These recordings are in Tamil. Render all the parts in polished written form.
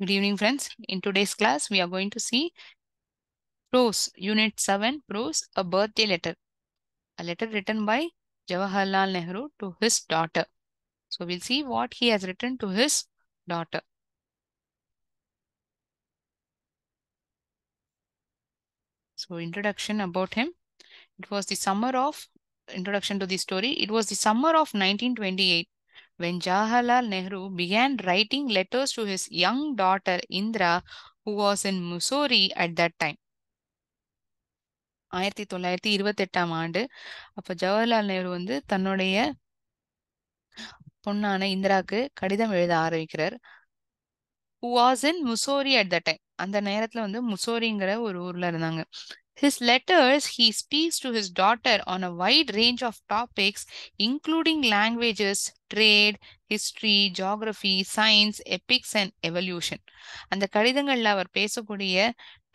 Good evening, friends. In today's class, we are going to see prose, Unit 7, prose, a birthday letter. A letter written by Jawaharlal Nehru to his daughter. So we'll see what he has written to his daughter. So introduction about him. It was the summer of, introduction to the story. It was the summer of 1928 when Jawaharlal Nehru began writing letters to his young daughter Indra, who was in Missouri at that time. 1928ஆம் ஆண்டு அப்ப ஜவஹர்லால் நேரு வந்து தன்னுடைய பொண்ணான இந்திராக்கு கடிதம் எழுத ஆரம்பிக்கிறார். who was in Missouri at that time. அந்த நேரத்துல வந்து முசோரிங்கிற ஒரு ஊர்ல இருந்தாங்க. His letters, he speaks to his daughter on a wide range of topics, including languages, trade, history, geography, science, epics and evolution. அந்த கடிதங்கள்ல அவர் பேசக்கூடிய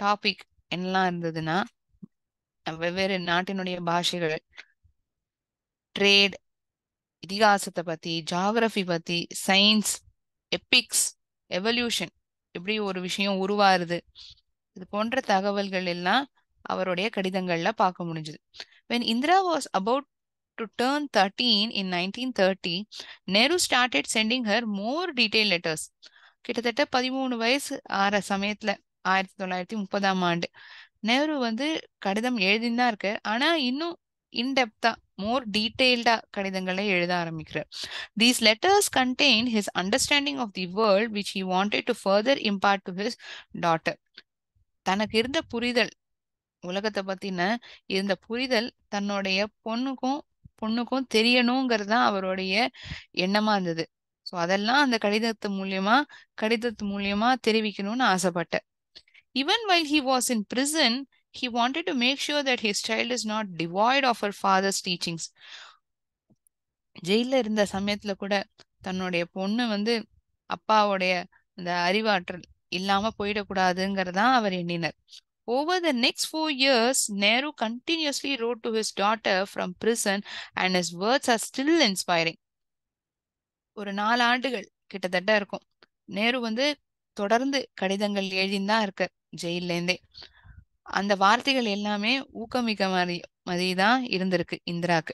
டாபிக் என்னெல்லாம் இருந்ததுன்னா வெவ்வேறு நாட்டினுடைய பாஷைகள், ட்ரேட், இதிகாசத்தை பத்தி, ஜாகிரபி பத்தி, சயின்ஸ், எபிக்ஸ், எவல்யூஷன், எப்படி ஒரு விஷயம் உருவாருது, இது போன்ற தகவல்கள் எல்லாம் அவருடைய கடிதங்கள்ல பார்க்க முடிஞ்சது. When Indira was about to turn 13 in 1930, Nehru started sending her more detailed letters. கிட்டத்தட்ட 13 வயசு ஆற சமயத்துல 1930ஆம் ஆண்டு நேரு வந்து கடிதம் எழுதின்னு தான் இருக்கு. ஆனா இன்னும் இன்டெப்தா மோர் டீடைல்டா கடிதங்களை எழுத ஆரம்பிக்கிறார். These letters contain his understanding of the world which he wanted to further impart to his daughter. தனக்கு இருந்த புரிதல், உலகத்தை பத்தின இருந்த புரிதல் தன்னுடைய பொண்ணுக்கும் தெரியணுங்கிறது தான் அவருடைய எண்ணமா இருந்தது. ஸோ அதெல்லாம் அந்த கடிதத்து மூலியமா தெரிவிக்கணும்னு ஆசைப்பட்டேன். Even while he was in prison, he wanted to make sure that his child is not devoid of her father's teachings. ஜெயில இருந்த சமயத்துல கூட தன்னுடைய பொண்ணு வந்து அப்பாவுடைய அந்த அறிவாற்றல் இல்லாம போயிடக்கூடாதுங்கிறதான் அவர் எண்ணினார். Over the next 4 years, Nehru continuously wrote to his daughter from prison and his words are still inspiring. ஒரு 4 ஆண்டுகள் கிட்டத்தட்ட இருக்கும். நேரு வந்து தொடர்ந்து கடிதங்கள் எழுதிதான் இருக்கார் ஜெயிலேருந்தே. அந்த வார்த்தைகள் எல்லாமே ஊக்கமிக்க மாதிரி தான் இருந்திருக்கு இந்திராக்கு.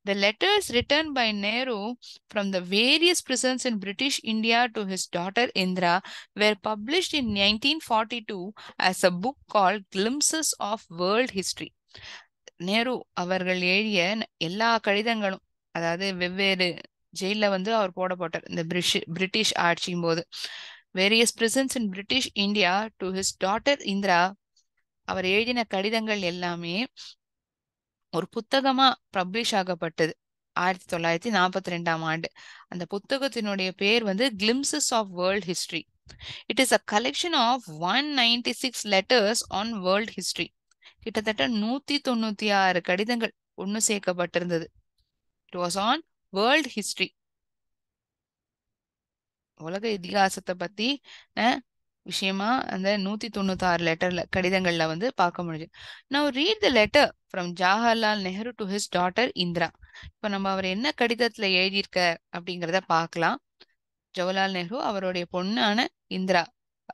The letters written by Nehru from the various prisons in British India to his daughter Indra were published in 1942 as a book called Glimpses of World History. Nehru அவர்கள் எழுதிய எல்லா கடிதங்களும், அதாவது வெவ்வேறு ஜெயில வந்து அவர் போடப்பட்டார் இந்த பிரிட்டிஷ் ஆட்சியும் போது. Various prisons in British India to his daughter Indra, அவர் எழுதின கடிதங்கள் எல்லாமே ஒரு புத்தகமா பப்ளிஷ் ஆகப்பட்டது 1942ஆம் ஆண்டு. அந்த புத்தகத்தினுடைய பேர் வந்து glimpses of world history. It is a collection of 196 letters on world history. கிட்டத்தட்ட 196 கடிதங்கள் ஒன்னு சேர்க்கப்பட்டிருந்தது. It was on world history, உலக இதிகாசத்தை பத்தி விஷயமா அந்த 196 லெட்டர்ல கடிதங்கள்ல வந்து பார்க்க முடியுது. Now read the letter from Jawaharlal Nehru to his daughter Indra. இப்ப நம்ம அவர் என்ன கடிதத்துல எழுதியிருக்க அப்படிங்கிறத பார்க்கலாம். ஜவஹர்லால் நேரு அவருடைய பொண்ணான இந்திரா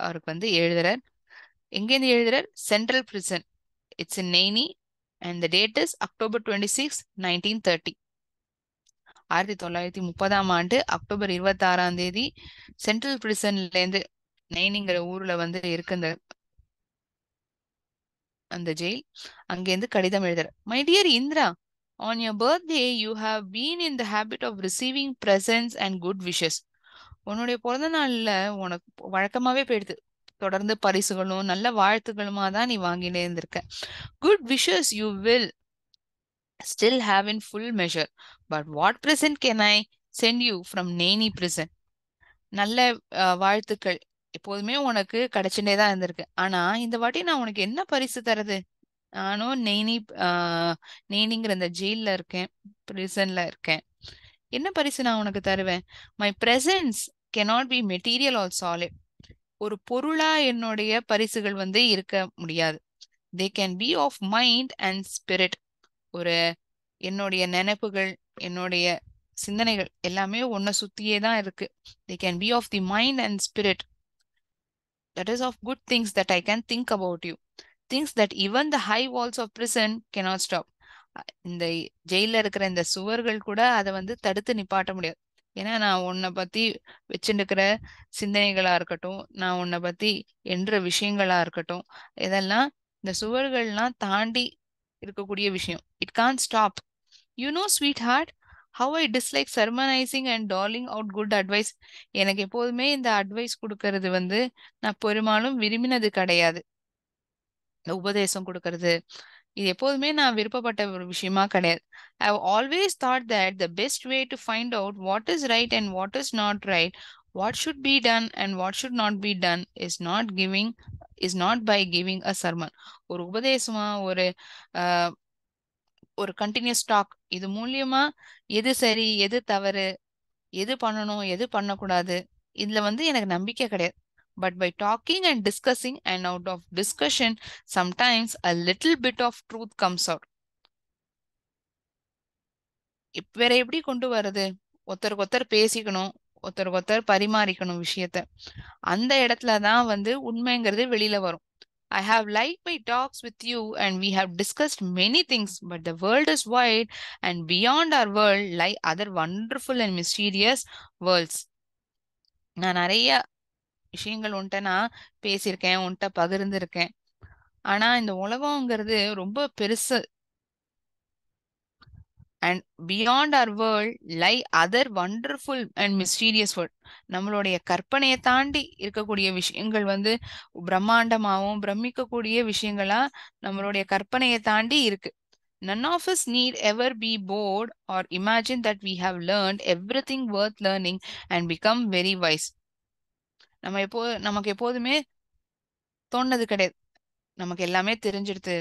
அவருக்கு வந்து எழுதுறார். எங்கேருந்து எழுதுறார்? Central prison, it's in Naini and the date is October 26, 1930. 1930ஆம் ஆண்டு அக்டோபர் 26ஆம் தேதி சென்ட்ரல் பிரிசன்ல இருந்து, நெய்னிங்கிற ஊர்ல வந்து இருக்கு அந்த ஜெயில், அங்கேருந்து கடிதம் எழுதுற. My dear Indira, on your birthday you have been in the habit of receiving presents and good wishes. உன்னுடைய பிறந்த நாள்ல உனக்கு வழக்கமாவே போயிடுது தொடர்ந்து பரிசுகளும் நல்ல வாழ்த்துக்களுமா தான் நீ வாங்கினே இருந்திருக்க. Good wishes you will still have in full measure, but what present can I send you from Naini prison? நல்ல வாழ்த்துக்கள் எப்போதுமே உனக்கு கிடைச்சுட்டே தான் இருந்திருக்கு. ஆனா இந்த வாட்டி நான் உனக்கு என்ன பரிசு தரது? நானும் நெய்னிங்கிற அந்த ஜெயில இருக்கேன், பிரிசன்ல இருக்கேன். என்ன பரிசு நான் உனக்கு தருவேன்? My presence cannot be material or solid. ஒரு பொருளா என்னுடைய பரிசுகள் வந்து இருக்க முடியாது. They can be of mind and spirit. ஒரு என்னுடைய நினைப்புகள், என்னுடைய சிந்தனைகள் எல்லாமே உன்னை சுத்தியே தான் இருக்கு. They can be of the mind and spirit. that is of good things that I can think about you. Things that even the high walls of prison cannot stop. இந்த ஜெயில இருக்கிற இந்த சுவர்கள் கூட அதை வந்து தடுத்து நிப்பாட்ட முடியாது. ஏன்னா நான் உன்னை பத்தி வச்சுருக்கிற சிந்தனைகளா இருக்கட்டும், நான் உன்னை பத்தி என்ற விஷயங்களா இருக்கட்டும், இதெல்லாம் இந்த சுவர்கள்லாம் தாண்டி இருக்கக்கூடிய விஷயம். It can stop. You know sweetheart, how I dislike sermonising and doling out good advice. எனக்கு எப்போதுமே இந்த அட்வைஸ் கொடுக்கறது வந்து நான் பெரும்பாலும் விரும்பினது கிடையாது. இந்த உபதேசம் கொடுக்கறது இது எப்போதுமே நான் விருப்பப்பட்ட ஒரு விஷயமா கிடையாது. I have always thought that the best way to find out what is right and what is not right, what should be done and what should not be done is not by giving a sermon. ஒரு உபதேசமா அஹ், ஒரு கண்டினியூஸ் டாக் இது மூலியமா எது சரி எது தவறு, எது பண்ணணும் எது பண்ணக்கூடாது, இதுல வந்து எனக்கு நம்பிக்கை கிடையாது. But by talking and discussing and out of discussion sometimes a little bit of truth comes out. வேற எப்படி கொண்டு வர்றது? ஒருத்தருக்கு ஒருத்தர் பேசிக்கணும், ஒருத்தருக்கு ஒருத்தர் பரிமாறிக்கணும் விஷயத்த. அந்த இடத்துல தான் வந்து உண்மைங்கிறது வெளியில வரும். I have liked my talks with you and we have discussed many things, but the world is wide and beyond our world lie other wonderful and mysterious worlds. நான் நிறைய விஷயங்கள் உன்ட்ட நான் பேசியிருக்கேன், உன்ட்ட பகிர்ந்திருக்கேன். ஆனா இந்த உலகம்ங்கிறது ரொம்ப பெருசு. And beyond our world lie other wonderful and mysterious world. நம்மளுடைய கற்பனையை தாண்டி இருக்கக்கூடிய விஷயங்கள் வந்து பிரம்மாண்டமாகவும் பிரமிக்கக்கூடிய விஷயங்களா நம்மளுடைய கற்பனையை தாண்டி இருக்கு. None of us need ever be bored or imagine that we have learned everything worth learning and become very wise. நமக்கு எப்போதுமே தோணுனது கிடையாது நமக்கு எல்லாமே தெரிஞ்சிடுது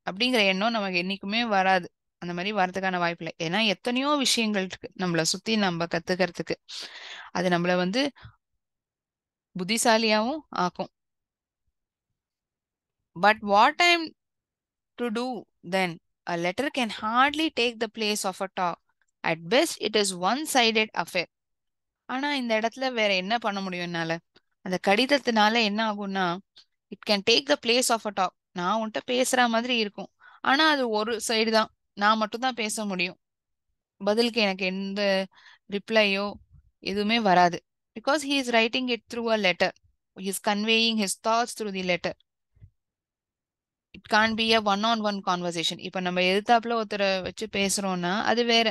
அப்படிங்கிற எண்ணம் நமக்கு என்னைக்குமே வராது. அந்த மாதிரி வரதுக்கான வாய்ப்பு இல்லை. ஏன்னா எத்தனையோ விஷயங்கள் இருக்கு நம்மள சுத்தி நம்ம கத்துக்கிறதுக்கு. அது நம்மள வந்து புத்திசாலியாவும் ஆக்கும். But what I'm to do then? A letter can hardly take the place of a talk. At best it is one-sided affair. ஆனா இந்த இடத்துல வேற என்ன பண்ண முடியும் என்னால? அந்த கடிதத்தினால என்ன ஆகும்னா, it can take the place of a talk. நான் உன்கிட்ட பேசுற மாதிரி இருக்கும். ஆனா அது ஒரு சைடு தான். நான் மட்டும் தான் பேச முடியும். பதிலுக்கு எனக்கு எந்த ரிப்ளையோ எதுவுமே வராது. Because he is writing it through a letter. He is conveying his thoughts through the letter. It can be a one on one conversation. இப்போ நம்ம எதிர்த்தாப்புல ஒருத்தரை வச்சு பேசுறோம்னா அது வேற.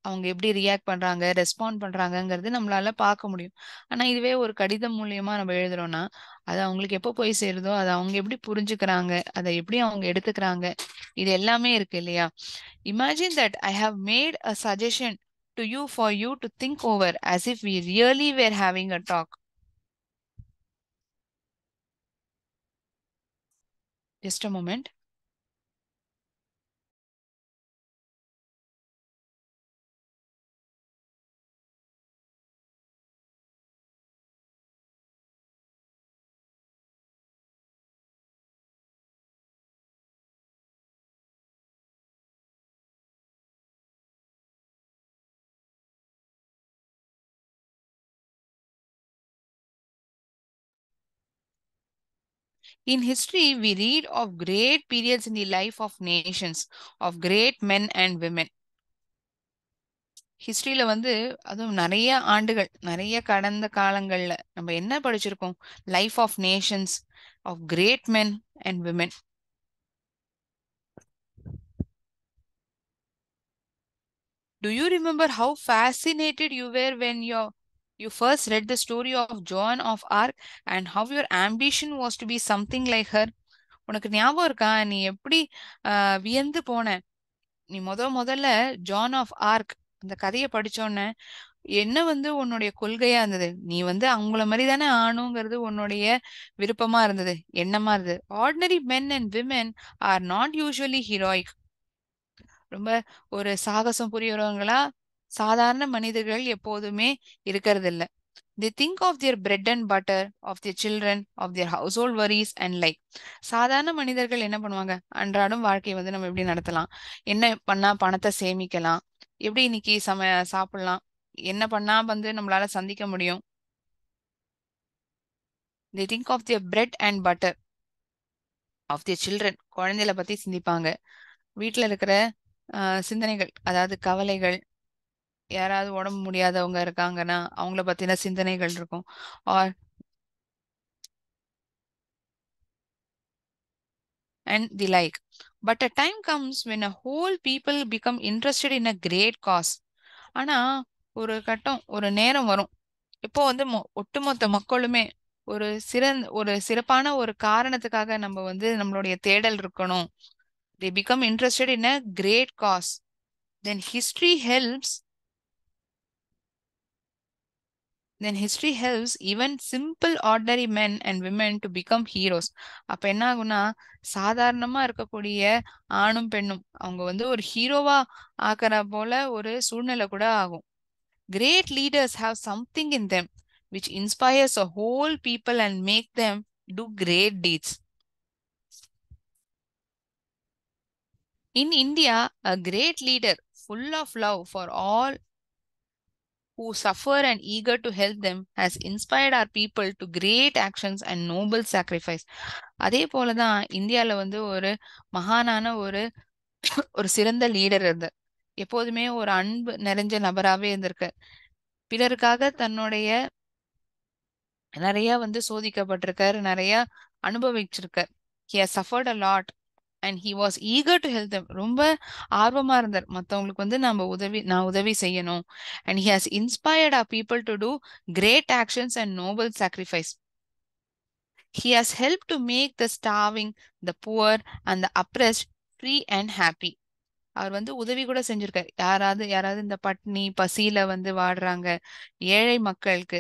அவங்க எப்படி ரியாக்ட் பண்றாங்க, ரெஸ்பாண்ட் பண்றாங்கங்கிறது நம்மளால பார்க்க முடியும். ஆனா இதுவே ஒரு கடிதம் மூலியமா நம்ம எழுதுறோம்னா அது அவங்களுக்கு எப்போ போய் சேருதோ, அதை அவங்க எப்படி புரிஞ்சுக்கிறாங்க, அதை எப்படி அவங்க எடுத்துக்கிறாங்க, இது எல்லாமே இருக்கு இல்லையா? Imagine that I have made a suggestion to you for you to think over as if we really were having a talk. Just a moment. In history, we read of great periods in the life of nations, of great men and women. ஹிஸ்டரியில வந்து அதுவும் நிறைய ஆண்டுகள், நிறைய கடந்த காலங்கள்ல நம்ம என்ன படிச்சிருக்கோம்? Life of nations, of great men and women. Do you remember how fascinated you were when you first read the story of Joan of Arc and how your ambition was to be something like her? உனக்கு ஞாபகம் இருக்கா நீ எப்படி வியந்து போன? நீ முதல்ல ஜான் ஆஃப் ஆர்க் அந்த கதையை படிச்சோன்ன என்ன வந்து உன்னுடைய கொள்கையா இருந்தது? நீ வந்து அவங்கள மாதிரி தானே ஆணுங்கிறது உன்னுடைய விருப்பமா இருந்தது, எண்ணமா இருந்தது. Ordinary men and women are not usually heroic. ரொம்ப ஒரு சாகசம் புரியறவங்களா சாதாரண மனிதர்கள் எப்போதுமே இருக்கிறது இல்ல. They think of their bread and butter, of their children, of their household worries and like. சாதாரண மனிதர்கள் என்ன பண்ணுவாங்க? அன்றாடம் வாழ்க்கையை வந்து நம்ம எப்படி நடத்தலாம், என்ன பண்ணா பணத்தை சேமிக்கலாம், எப்படி இன்னைக்கு சாப்பிடலாம், என்ன பண்ணா வந்து நம்மளால சந்திக்க முடியும், they think of their bread and butter of their children. குழந்தைகளை பத்தி சிந்திப்பாங்க. வீட்ல இருக்கிற சிந்தனைகள், அதாவது கவலைகள், யாராவது உடம்பு முடியாதவங்க இருக்காங்கன்னா அவங்கள பத்தின சிந்தனைகள் இருக்கும். Are and the like. But a time comes when a whole people become interested in a great cause. ஆனா ஒரு கட்டம், ஒரு நேரம் வரும். இப்போ வந்து ஒட்டுமொத்த மக்களுமே ஒரு சிறப்பான ஒரு காரணத்துக்காக நம்ம வந்து நம்மளுடைய தேடல் இருக்கணும். They become interested in a great cause. Then history helps then history helps even simple ordinary men and women to become heroes. அப்ப என்ன ஆகும்னா சாதாரணமா இருக்கக்கூடிய ஆணும் பெண்ணும் அவங்க வந்து ஒரு ஹீரோவா ஆக்குற போல ஒரு சூழ்நிலை கூட ஆகும். Great leaders have something in them which inspires a whole people and make them do great deeds. In India, a great leader full of love for all who suffer and eager to help them has inspired our people to great actions and noble sacrifice. அதே போலதான் இந்தியால வந்து ஒரு மகானான ஒரு சிறந்த லீடர் இருந்தார். எப்போதுமே ஒரு அன்பு நிறைஞ்ச நபராவே இருந்திருக்க. பிறருக்காக தன்னுடைய நிறைய வந்து சோதிக்கப்பட்டிருக்காரு, நிறைய அனுபவிச்சிருக்கார். He has suffered a lot and he was eager to help them. ரொம்ப ஆர்வமா இருந்தார் மத்தவங்களுக்கு வந்து நான் உதவி செய்யணும். And he has inspired our people to do great actions and noble sacrifice. He has helped to make the starving, the poor and the oppressed free and happy. அவர் வந்து உதவி கூட செஞ்சிருக்காரு. யாராவது யாராவது இந்த பட்னி பசியில வந்து வாடுறாங்க ஏழை மக்களுக்கு,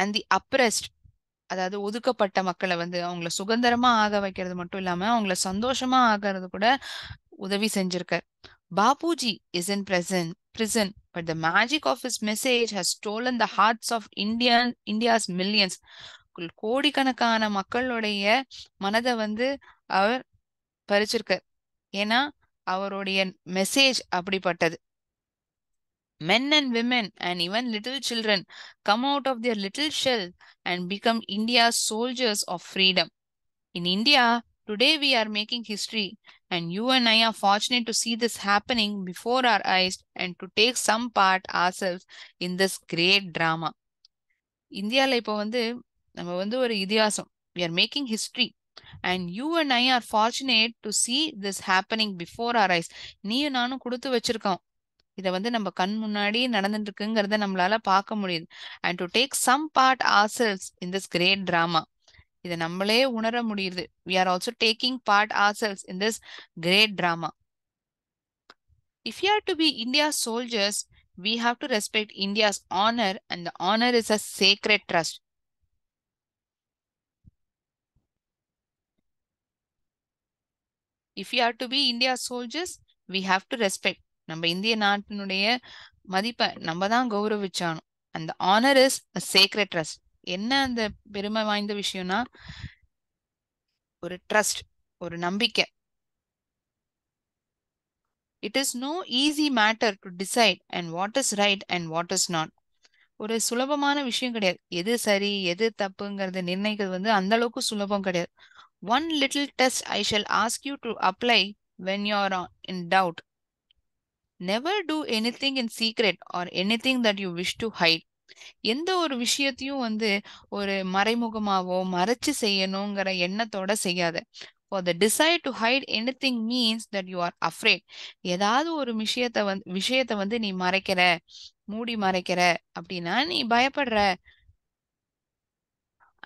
and the oppressed, அதாவது ஒதுக்கப்பட்ட மக்களை வந்து அவங்கள சுதந்திரமா ஆக வைக்கிறது மட்டும் இல்லாம அவங்கள சந்தோஷமா ஆகிறது கூட உதவி செஞ்சிருக்கார். Bapuji is in prison, but the magic of his message has stolen the hearts of India's millions. கோடிக்கணக்கான மக்களுடைய மனதை வந்து அவர் பறிச்சிருக்கார். ஏன்னா அவருடைய மெசேஜ் அப்படிப்பட்டது. Men and women and even little children come out of their little shell and become India's soldiers of freedom. In India, today we are making history, and you and I are fortunate to see this happening before our eyes and to take some part ourselves in this great drama. இந்தியால இப்போ வந்து நம்ம வந்து ஒரு இதிகாசம். We are making history. And you and I are fortunate to see this happening before our eyes. நீயும் நானும் கொடுத்து வச்சிருக்கோம். இதை வந்து நம்ம கண் முன்னாடி நடந்துட்டு இருக்குங்கிறத நம்மளால பார்க்க முடியுது. And to take some part ourselves in this great drama. இதை நம்மளே உணர முடியுது. We are also taking part ourselves in this great drama. If you are to be India's soldiers, we have to respect India's honor, and the honor is a sacred trust. If you are to be India's soldiers, we have to respect. நம்ம இந்திய நாட்டினுடைய மதிப்பை நம்ம தான் கௌரவிச்சானோம். அந்த honor is a sacred trust. என்ன அந்த பெருமை வாய்ந்த விஷயம்னா ஒரு ட்ரஸ்ட், ஒரு நம்பிக்கை. It is no easy matter to decide and what is right and what is not. ஒரு சுலபமான விஷயம் கிடையாது. எது சரி எது தப்புங்கிறத நிர்ணயிக்கிறது வந்து அந்த அளவுக்கு சுலபம் கிடையாது. One little test I shall ask you to apply when you are in doubt. Never do anything in secret or anything that you wish to hide. எந்த ஒரு விஷயத்தையும் வந்து ஒரு மறைமுகமாவோ மறைச்சு செய்யணுங்கிற எண்ணத்தோட செய்யாத. For the desire to hide anything means that you are afraid. ஏதாவது ஒரு விஷயத்தை வந்து நீ மறைக்கிற, மூடி மறைக்கிற அப்படின்னா நீ பயப்படுற.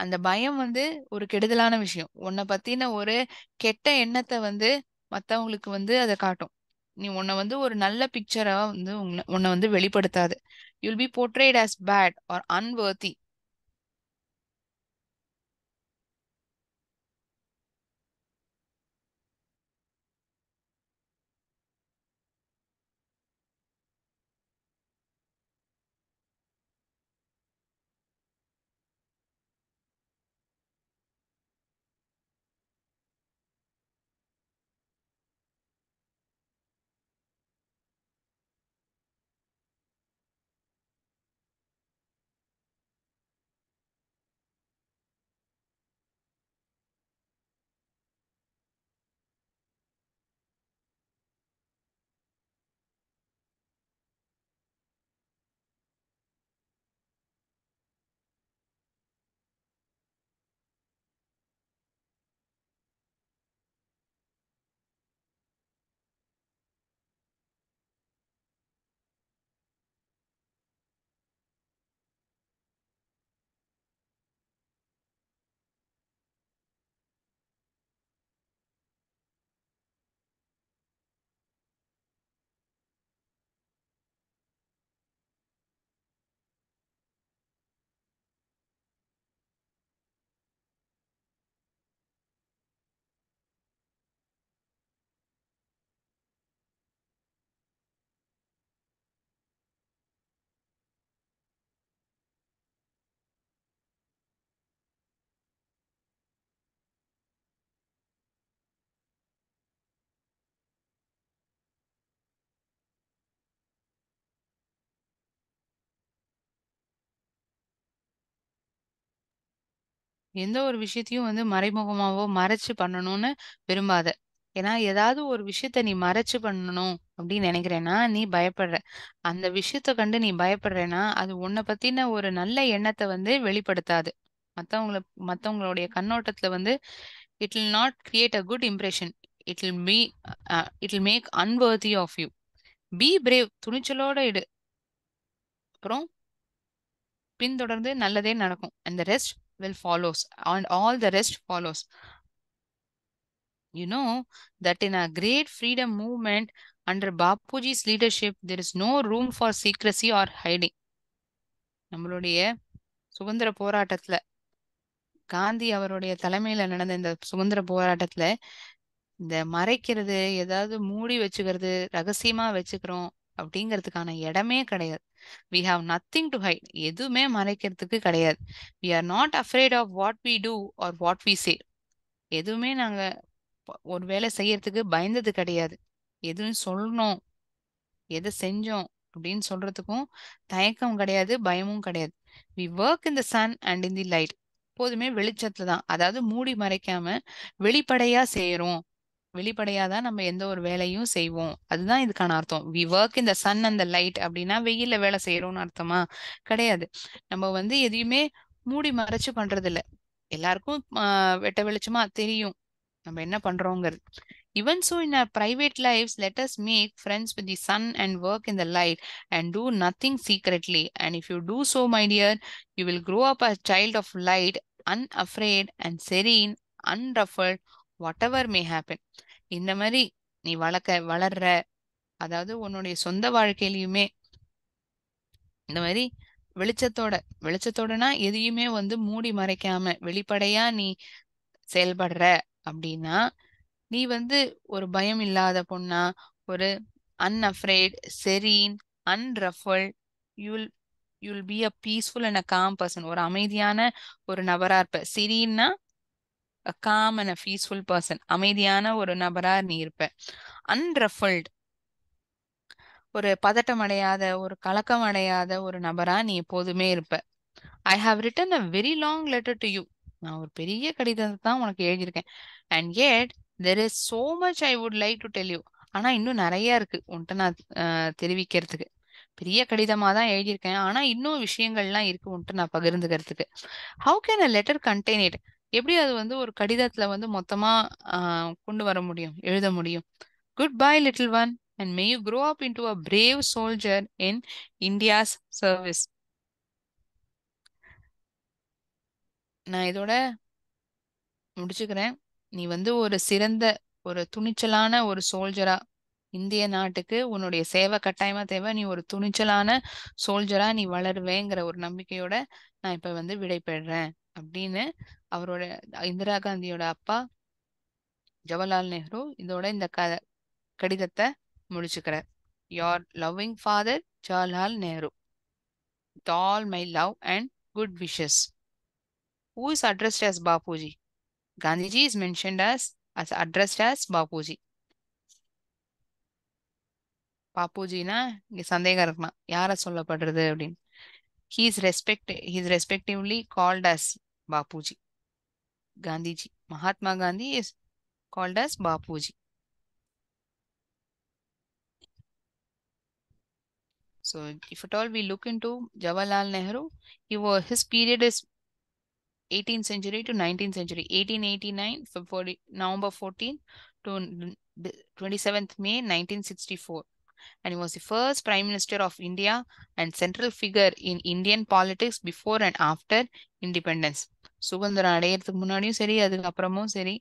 அந்த பயம் வந்து ஒரு கெடுதலான விஷயம். உன்னை பத்தின ஒரு கெட்ட எண்ணத்தை வந்து மத்தவங்களுக்கு வந்து அதை காட்டும். நீ உன்னை வந்து ஒரு நல்ல பிக்சரா வந்து உன்னை வந்து வெளிப்படுத்தாது. You'll be portrayed as bad or unworthy. எந்த ஒரு விஷயத்தையும் வந்து மறைமுகமாவோ மறைச்சு பண்ணணும்னு விரும்பாத. ஏன்னா ஏதாவது ஒரு விஷயத்த நீ மறைச்சு பண்ணணும் அப்படின்னு நினைக்கிறேன்னா நீ பயப்படுற. அந்த விஷயத்த கண்டு நீ பயப்படுறேன்னா அது உன்னை பத்தின ஒரு நல்ல எண்ணத்தை வந்து வெளிப்படுத்தாது. மத்தவங்கள மத்தவங்களுடைய கண்ணோட்டத்துல வந்து it will not create a good impression. It will be it will make unworthy of you. Be brave, துணிச்சலோட இடு. அப்புறம் பின்தொடர்ந்து நல்லதே நடக்கும். And the rest will follows. And all the rest follows. You know that in a great freedom movement under Bapuji's leadership, there is no room for secrecy or hiding. நம்மளுடைய சுதந்திர போராட்டத்துல காந்தி அவருடைய தலைமையில நடந்த இந்த சுதந்திர போராட்டத்துல இந்த மறைக்கிறது, ஏதாவது மூடி வச்சுக்கிறது, ரகசியமா வச்சுக்கிறோம் அப்படிங்கிறதுக்கான இடமே கிடையாது. We have nothing to hide. எதுவுமே மறைக்கிறதுக்கு கிடையாது. We are not afraid of what we do or what we say. எதுவுமே நாங்க ஒரு வேலை செய்யறதுக்கு பயந்தது கிடையாது. எதுவும் சொல்லணும், எதை செஞ்சோம் அப்படின்னு சொல்றதுக்கும் தயக்கம் கிடையாது, பயமும் கிடையாது. We work in the sun and in the light. எப்போதுமே வெளிச்சத்துல தான், அதாவது மூடி மறைக்காம வெளிப்படையா செய்யறோம். வெளிப்படையா தான் நம்ம எந்த ஒரு வேலையும் செய்வோம். அதுதான் இதுக்கான அர்த்தம். We work in the sun and the light அப்படின்னா வெயில்ல வேலை செய்யறோம்னு அர்த்தமா? கிடையாது. நம்ம வந்து எதையுமே மூடி மறைச்சு பண்றது இல்ல. எல்லாருக்கும் வெட்ட வெளிச்சமா தெரியும் நம்ம என்ன பண்றோங்கிறது. Even so, in our private lives, let us make friends with the sun and work in the light and do nothing secretly. And if you do so, my dear, you will grow up a child of light, unafraid and serene, unruffled, whatever may happen. இந்த மாதிரி நீ வளர்ற, அதாவது உன்னுடைய சொந்த வாழ்க்கையிலயுமே இந்த மாதிரி வெளிச்சத்தோட வெளிச்சத்தோடனா எதையுமே வந்து மூடி மறைக்காம வெளிப்படையா நீ செயல்படுற அப்படின்னா நீ வந்து ஒரு பயம் இல்லாத பொண்ணா, ஒரு unafraid, serene, unruffled, you'll you'll be a peaceful and a calm person. ஒரு அமைதியான ஒரு நபரா இருப்ப. சிரீன்னா a calm and a peaceful person. அமைதியான ஒரு நபரா நீ இருப்ப. அன்ரஃபல்ட், ஒரு பதட்டம் அடையாத, ஒரு கலக்கம் அடையாத ஒரு நபரா நீ எப்போதுமே இருப்ப. I have written a very long letter to you. நான் ஒரு பெரிய கடிதத்தை தான் உனக்கு எழுதியிருக்கேன். And yet there is so much I would like to tell you. ஆனா இன்னும் நிறைய இருக்கு உன்கிட்ட நான் தெரிவிக்கிறதுக்கு. பெரிய கடிதமா தான் எழுதியிருக்கேன். ஆனா இன்னும் விஷயங்கள்லாம் இருக்கு உன்கிட்ட நான் பகிர்ந்துக்கிறதுக்கு. How can a letter contain it? எப்படி அது வந்து ஒரு கடிதத்துல வந்து மொத்தமா கொண்டு வர முடியும், எழுத முடியும்? Good bye little one and May you grow up into a brave soldier in India's service. நான் இதோட முடிச்சுக்கிறேன். நீ வந்து ஒரு சிறந்த, ஒரு துணிச்சலான ஒரு சோல்ஜரா இந்திய நாட்டுக்கு உன்னுடைய சேவை கட்டாயமா தேவை. நீ ஒரு துணிச்சலான சோல்ஜரா நீ வளருவேங்கிற ஒரு நம்பிக்கையோட நான் இப்ப வந்து விடைபெறுறேன் அப்படின்னு அவரோட இந்திரா காந்தியோட அப்பா ஜவஹர்லால் நேரு இதோட இந்த கடிதத்தை முடிச்சுக்கிறார். Your loving father, Jawaharlal Nehru. With all my love and good wishes. Who is addressed as Bapuji? Gandhiji is mentioned as addressed as Bapuji. பாப்புஜினா இங்க சந்தேகம் இருக்கலாம், யார சொல்லப்படுறது அப்படின்னு. he is respectively called as பாப்புஜி. Gandhiji, Mahatma Gandhi is called as பாப்புஜி. So if at all we look into Jawaharlal Nehru, his period is 18th century to 19th century. 1889 February, November 14 to 27th May 1964. And he was the first Prime Minister of India and central figure in Indian politics before and after independence. சுதந்திரம் அடையறதுக்கு முன்னாடியும் சரி அதுக்கு அப்புறமும் சரி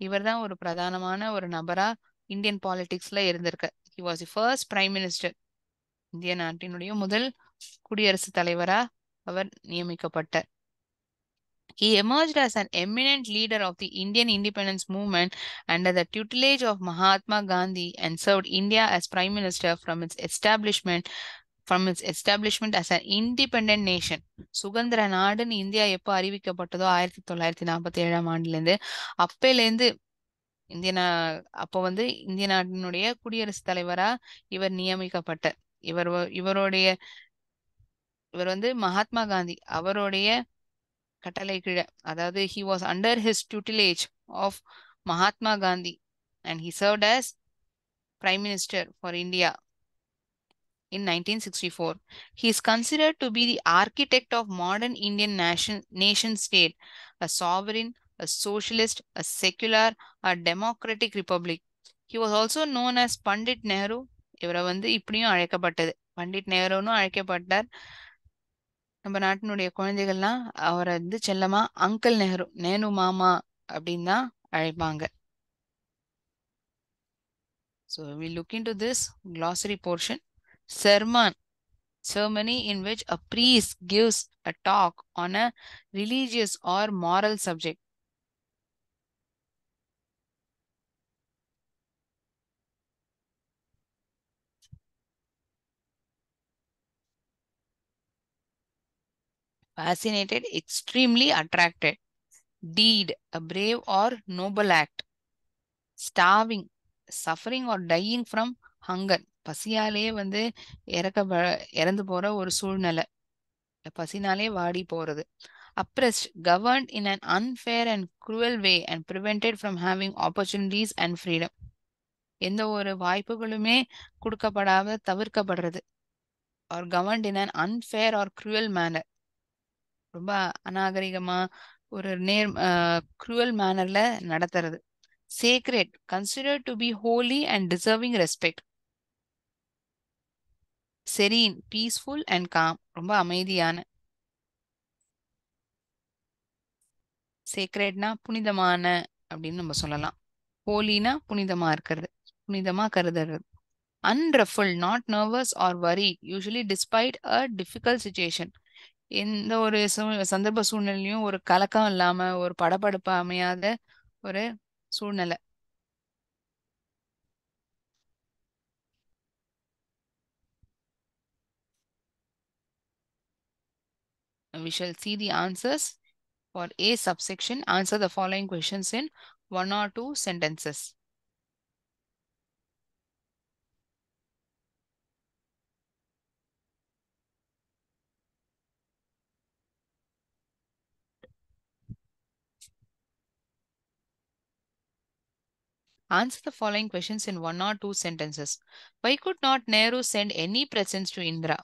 இவர் தான் ஒரு பிரதானமான ஒரு நபரா இந்தியன் பாலிடிக்ஸ்ல இருந்திருக்க. He was the first Prime Minister. இந்திய நாட்டினுடைய முதல் குடியரசுத் தலைவரா அவர் நியமிக்கப்பட்டார். He emerged as an eminent leader of the Indian independence movement under the tutelage of Mahatma Gandhi and served India as Prime Minister from its establishment as an independent nation. சுதந்திர நாடுன்னு இந்தியா எப்போ அறிவிக்கப்பட்டதோ 1947ஆம் ஆண்டுலேருந்து அப்பையிலேருந்து இந்திய நா அப்போ வந்து இந்திய நாட்டினுடைய குடியரசுத் தலைவரா இவர் நியமிக்கப்பட்டார். இவர் வந்து மகாத்மா காந்தி அவருடைய கட்டளை கீழே, அதாவது he was under his tutelage of Mahatma Gandhi and he served as Prime Minister for India in 1964. He is considered to be the architect of modern Indian nation state, a sovereign, a socialist, a secular, a democratic republic. He was also known as Pandit Nehru. இவரை வந்து இப்படியும் அழைக்கப்பட்டது, பண்டிட் நேருன்னு அழைக்கப்பட்டார். நம்ம நாட்டினுடைய குழந்தைகள்லாம் அவரை வந்து செல்லமா அங்கிள் நெஹ்ரு, நேனு மாமா அப்படின்னு தான் அழைப்பாங்க. So we look into this glossary portion. Sermon, ceremony in which a priest gives a talk on a religious or moral subject. Fascinated, extremely attracted. Deed, a brave or noble act. Starving, suffering or dying from hunger. பசியாலே வந்து இறந்து போற ஒரு சூழ்நிலை, பசினாலே வாடி போறது. Oppressed, governed in an unfair and cruel way and prevented from having opportunities and freedom. எந்த ஒரு வாய்ப்புகளுமே கொடுக்கப்படாம தவிர்க்கப்படுறது. Or governed in an unfair or cruel manner. ரொம்ப அநாகரிகமா ஒரு cruel mannerல நடத்துறது. Sacred, considered to be holy and deserving respect. Serene, peaceful and calm. ரொம்ப அமைதியான. சேக்ரெட்னா புனிதமான அப்படின்னு நம்ம சொல்லலாம். ஹோலினா புனிதமா இருக்கிறது, புனிதமா கருதுறது. Unruffled, not nervous or worried, usually despite a difficult situation. எந்த ஒரு சந்தர்ப்ப சூழ்நிலையும் ஒரு கலக்கம் இல்லாம ஒரு படபடப்பு அமையாத ஒரு சூழ்நிலை. We shall see the answers. For A subsection, answer the following questions in 1 or 2 sentences. Answer the following questions in 1 or 2 sentences. Why could not Nehru send any presents to Indira?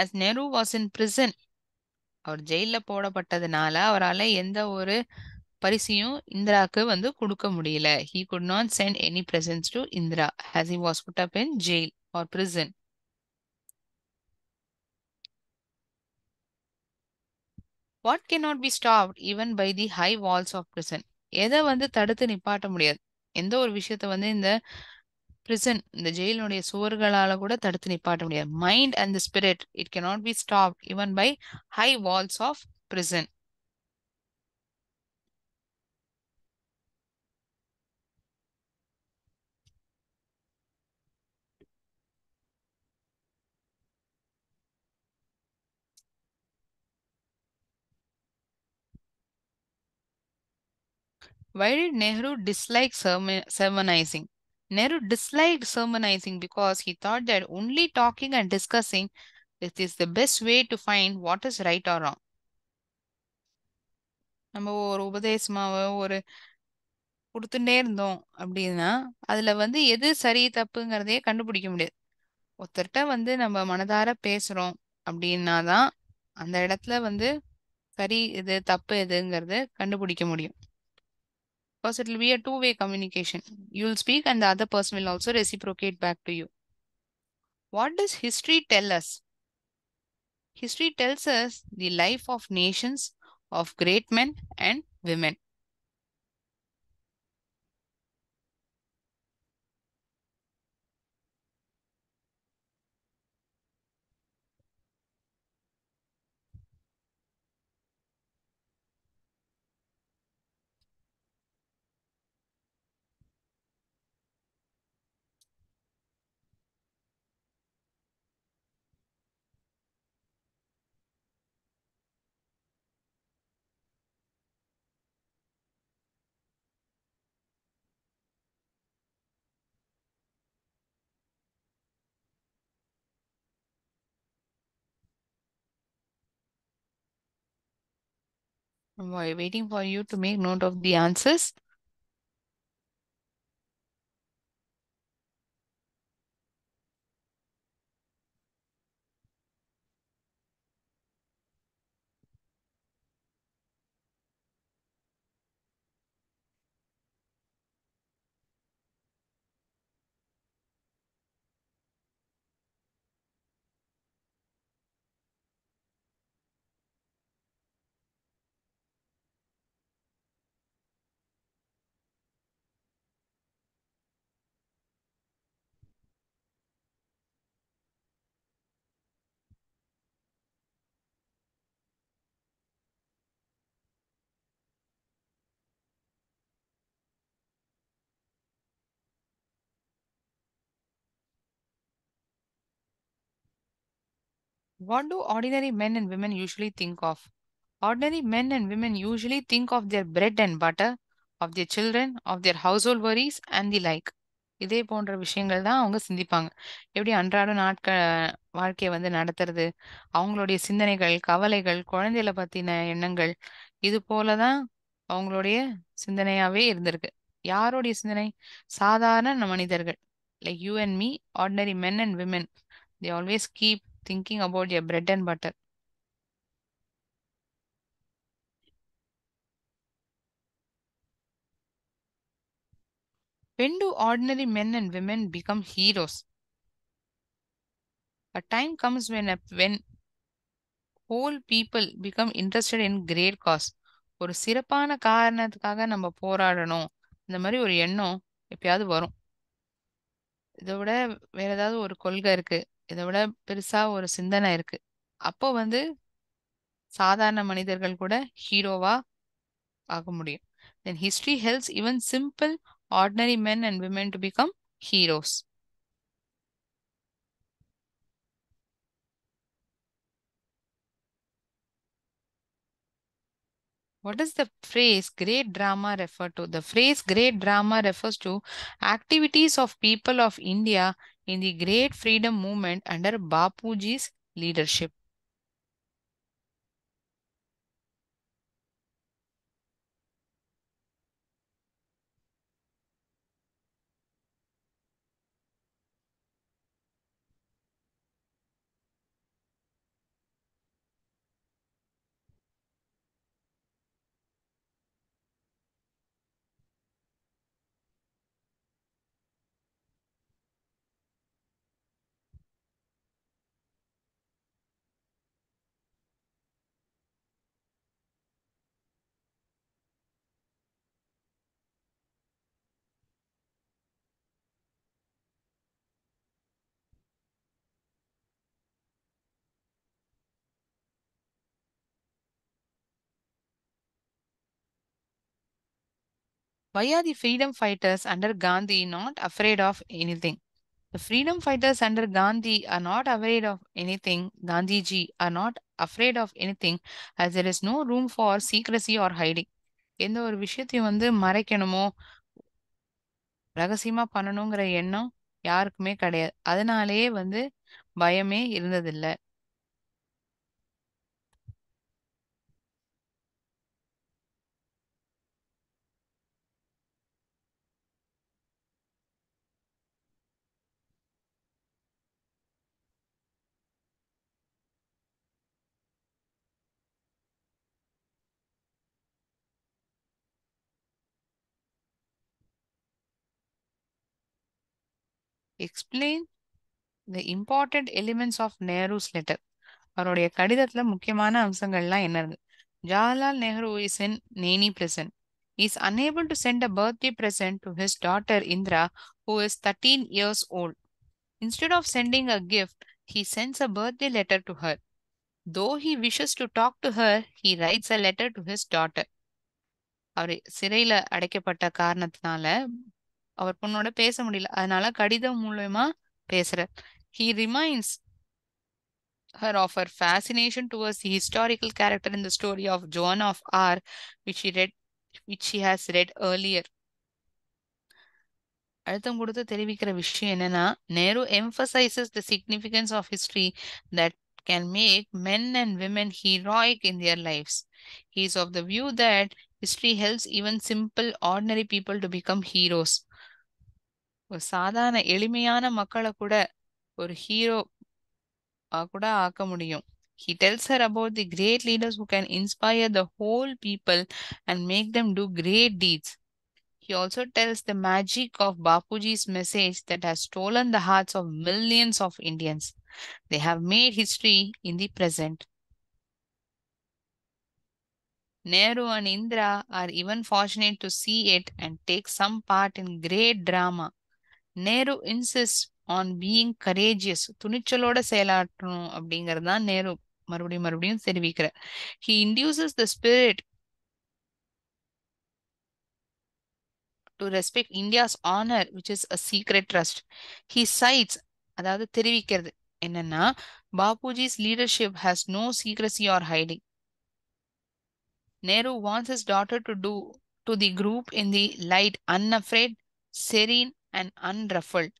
As Nehru was in prison, அவர் ஜெயில போடப்பட்டதுனால அவரால் எந்த ஒரு பரிசையும் இந்திராக்கு வந்து கொடுக்க முடியல. He could not send any presents to Indira as he was put up in jail or prison. What cannot be stopped even by the high walls of prison? எதை வந்து தடுத்து நிப்பாட்ட முடியாது, எந்த ஒரு விஷயத்த வந்து இந்த prison, இந்த ஜெயிலுடைய சுவர்களால கூட தடுத்து நிப்பாட்ட முடியாது. Mind and the spirit, it cannot be stopped even by high walls of prison. Why did Nehru dislike sermonizing? Nehru disliked sermonizing because he thought that only talking and discussing is the best way to find what is right or wrong. நம்ம ஒரு உபதேசமாவோ ஒரு கொடுத்துட்டே இருந்தோம் அப்படின்னா அதுல வந்து எது சரி தப்புங்கிறதையே கண்டுபிடிக்க முடியாது. ஒருத்தர்கிட்ட வந்து நம்ம மனதார பேசுறோம் அப்படின்னாதான் அந்த இடத்துல வந்து சரி இது தப்பு எதுங்கிறது கண்டுபிடிக்க முடியும். Because it will be a two-way communication. You will speak and the other person will also reciprocate back to you. What does history tell us? History tells us the life of nations, of great men and women. Waiting for you to make note of the answers. What do ordinary men and women usually think of? Ordinary men and women usually think of their bread and butter, of their children, of their household worries and the like. இதே போன்ற விஷயங்கள் தான் அவங்க சிந்திப்பாங்க. எப்படி அன்றாட வாழ்க்கைய நடத்துறது, அவங்களுடைய சிந்தனைகள், கவலைகள், குழந்தைகள பத்தின எண்ணங்கள், இது போல தான் அவங்களுடைய சிந்தனையாவே இருந்திருக்கு. யாருடைய சிந்தனை? சாதாரண மனிதர்கள். Like you and me, ordinary men and women. They always keep thinking about their bread and butter. When do ordinary men and women become heroes? A time comes when whole people become interested in great cause. ஒரு சிறப்பான காரணத்துக்காக நம்ம போராடணும். இந்த மாதிரி ஒரு எண்ணம் எப்பயாவது வரும். இதை விட வேற ஏதாவது ஒரு கொள்கை இருக்கு. இதை விட பெருசா ஒரு சிந்தனை இருக்கு. அப்போ சாதாரண மனிதர்கள் கூட ஹீரோவா ஆக முடியும். Then history helps even simple ordinary men and women to become heroes. What does the phrase great drama refer to? The phrase great drama refers to activities of people of India in the great freedom movement under Bapuji's leadership. Why are the freedom fighters under Gandhi not afraid of anything? The freedom fighters under Gandhi are not afraid of anything. Gandhiji are not afraid of anything as there is no room for secrecy or hiding. எந்த ஒரு விஷயத்தையும் மறைக்கணுமோ ரகசியமா பண்ணணுங்கிற எண்ணம் யாருக்குமே கிடையாது. அதனாலேயே பயமே இருந்ததில்ல. Explain the important elements of Nehru's letter. அவருடைய கடிதத்துல முக்கியமான அம்சங்கள்லாம் என்ன இருக்கு? Jawaharlal Nehru is in Naini prison. He is unable to send a birthday present to his daughter Indra, who is 13 years old. Instead of sending a gift, he sends a birthday letter to her. Though he wishes to talk to her, he writes a letter to his daughter. அவர் சிறையில அடைக்கப்பட்ட காரணத்தினால அவர் பொண்ணோட பேச முடியல. அதனால கடிதம் மூலமா பேசுறார். He reminds her of her fascination towards the historical character in the story of Joan of Arc, which she has read earlier. அழுத்தம் கொடுத்து தெரிவிக்கிற விஷயம் என்னன்னா, Nehru emphasizes the significance of history that can make men and women heroic in their lives. He is of the view that history helps even simple, ordinary people to become heroes. ஒரு சாதாரண எளிமையான மக்களை கூட ஒரு ஹீரோ கூட ஆக்க முடியும். He tells her about the great leaders who can inspire the whole people and make them do great deeds. He also tells the magic of Bapuji's message that has stolen the hearts of millions of Indians. They have made history in the present. Nehru and Indira are even fortunate to see it and take some part in great drama. Nehru insists on being courageous. துணிச்சலோட செயலாற்றணும் அப்படிங்கிறது தான் நேரு மறுபடியும் மறுபடியும் தெரிவிக்கிறார். He induces the spirit to respect India's honor, which is a secret trust. He cites, அதாவது தெரிவிக்கிறது என்னன்னா, Bapuji's leadership has no secrecy or hiding. Nehru wants his daughter to do to the group in the light, unafraid, serene and unruffled.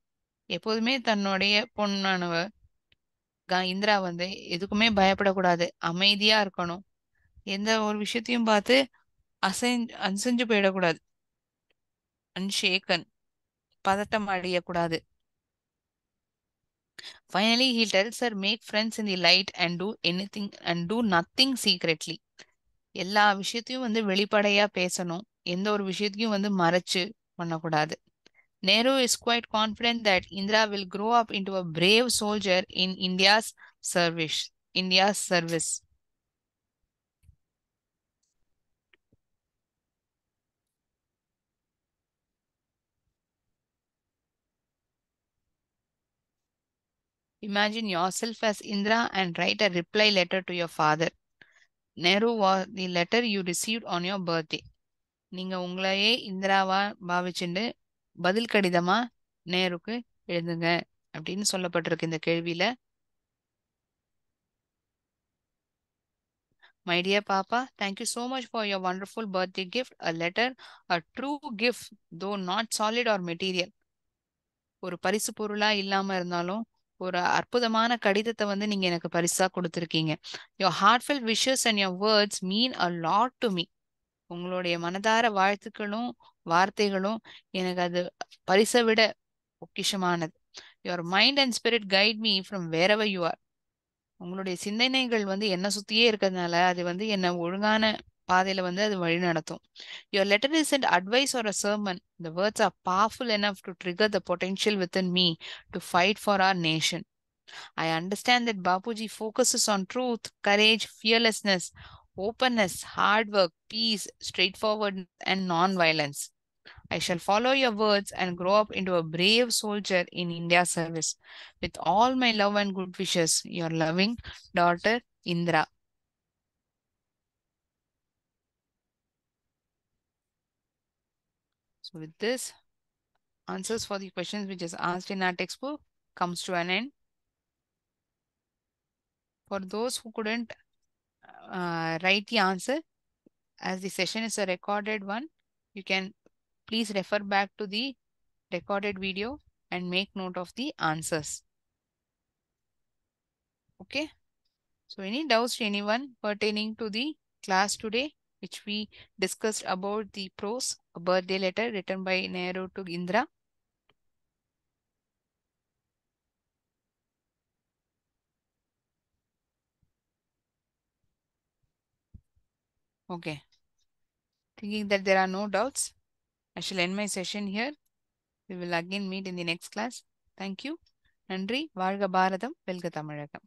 எப்போதுமே தன்னுடைய பொண்ணானவ இந்திரா வந்து எதுக்குமே பயப்படக்கூடாது, அமைதியா இருக்கணும், எந்த ஒரு விஷயத்தையும் பார்த்து அசைஞ்சு போயிடக்கூடாது, அன்ஷேக்கன், பதட்டம் அடையக்கூடாது. Finally, he tells her make friends in the light and do anything and do nothing secretly. எல்லா விஷயத்தையும் வந்து வெளிப்படையா பேசணும், எந்த ஒரு விஷயத்தையும் வந்து மறைச்சு பண்ணக்கூடாது. Nehru is quite confident that Indira will grow up into a brave soldier in India's service. Imagine yourself as Indra and write a reply letter to your father. Nehru was the letter you received on your birthday. நீங்க உங்களையே இந்திராவா பாவிச்சுண்டு பதில் கடிதமா நேருக்கு எழுதுங்க அப்படின்னு சொல்லப்பட்டிருக்கு இந்த கேள்வியில. My dear Papa, thank you so much for your wonderful birthday gift, a letter, a true gift, though not solid or material. ஒரு பரிசு பொருளா இல்லாம இருந்தாலும் ஒரு அற்புதமான கடிதத்தை வந்து நீங்க எனக்கு பரிசா கொடுத்திருக்கீங்க. Your heartfelt wishes and your words mean a lot to me. உங்களுடைய மனதார வாழ்த்துக்களும் வார்த்தைகளும் எனக்கு அது பரிசை விட பொக்கிஷமானது. Your mind and spirit guide me from wherever you are. உங்களுடைய சிந்தனைகள் வந்து என்ன சுத்தியே இருக்கிறதுனால அது வந்து என்ன ஒழுங்கான பாதையில வந்து அது வழி நடத்தும். Your letter isn't advice or a sermon. The words are powerful enough to trigger the potential within me to fight for our nation. I understand that Bapuji focuses on truth, courage, fearlessness, openness, hard work, peace, straightforwardness, and non-violence. I shall follow your words and grow up into a brave soldier in India's service. With all my love and good wishes, your loving daughter, Indra. So with this, answers for the questions which is asked in our textbook comes to an end. For those who couldn't write the answer, as the session is a recorded one, you can please refer back to the recorded video and make note of the answers. Okay. So any doubts to anyone pertaining to the class today, which we discussed about the prose, a birthday letter written by Nehru to Indra? Okay. Thinking that there are no doubts, I shall end my session here. We will again meet in the next class. Thank you. நன்றி. வாழ்க பாரதம், வெல்க தமிழகம்.